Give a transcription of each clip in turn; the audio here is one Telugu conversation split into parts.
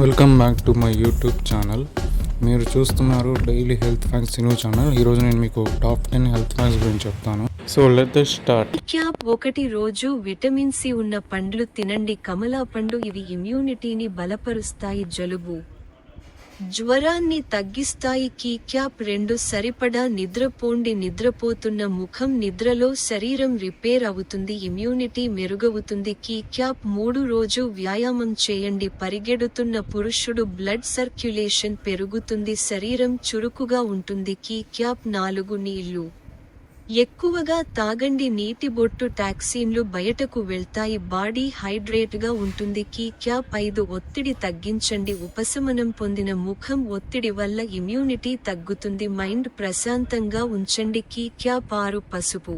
Welcome back to my YouTube channel. మీరు చూస్తున్నారు daily health facts new channel. ఈరోజు నేను మీకు టాప్ 10 హెల్త్ ఫ్యాక్ట్స్ గురించి చెప్తాను. So let us start. ఒకటి రోజు విటమిన్ సి ఉన్న పండ్లు తినండి. కమలా పండు ఇవి ఇమ్యూనిటీని బలపరుస్తాయి, జలుబు జ్వరాన్ని తగ్గిస్తాయి. క్యాప్ 2 సరిపడా నిద్రపోండి. నిద్రపోతున్న ముఖం నిద్రలో శరీరం రిపేర్ అవుతుంది, ఇమ్యూనిటీ మెరుగవుతుంది. క్యాప్ 3 రోజు వ్యాయామం చేయండి. పరిగెడుతున్న పురుషుడు బ్లడ్ సర్క్యులేషన్ పెరుగుతుంది, శరీరం చురుకుగా ఉంటుంది. క్యాప్ 4 నీళ్లు ఎక్కువగా తాగండి. నీటి బొట్టు టాక్సిన్లు బయటకు వెళ్తాయి, బాడీ హైడ్రేట్ గా ఉంటుంది. క్యాప్ 5 ఒత్తిడి తగ్గించండి. ఉపశమనం పొందిన ముఖం ఒత్తిడి వల్ల ఇమ్యూనిటీ తగ్గుతుంది, మైండ్ ప్రశాంతంగా ఉంచండి. క్యాప్ 6 పసుపు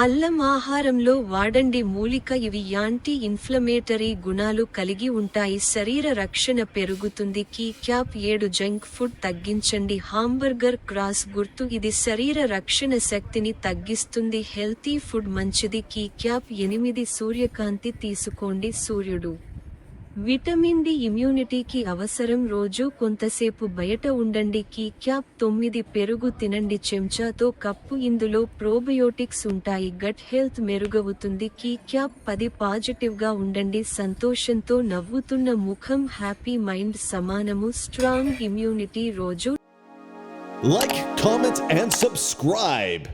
అల్లం ఆహారంలో వాడండి. మూలిక ఇవి యాంటీ ఇన్ఫ్లమేటరీ గుణాలు కలిగి ఉంటాయి, శరీర రక్షణ పెరుగుతుంది. క్యాప్ 7 జంక్ ఫుడ్ తగ్గించండి. హాంబర్గర్ క్రాస్ గుర్తు ఇది శరీర రక్షణ శక్తిని తగ్గిస్తుంది, హెల్తీ ఫుడ్ మంచిది. క్యాప్ 8 సూర్యకాంతి తీసుకోండి. సూర్యుడు విటమిన్ డి ఇమ్యూనిటీకి అవసరం, రోజు కొంతసేపు బయట ఉండండి. క్యాప్ 9 పెరుగు తినండి చెంచాతో కప్పు, ఇందులో ప్రోబయోటిక్స్ ఉంటాయి, గట్ హెల్త్ మెరుగవుతుంది. క్యాప్ 10 పాజిటివ్ గా ఉండండి. సంతోషంతో నవ్వుతున్న ముఖం హ్యాపీ మైండ్ సమానము, స్ట్రాంగ్ ఇమ్యూనిటీ. రోజు like, comment and subscribe.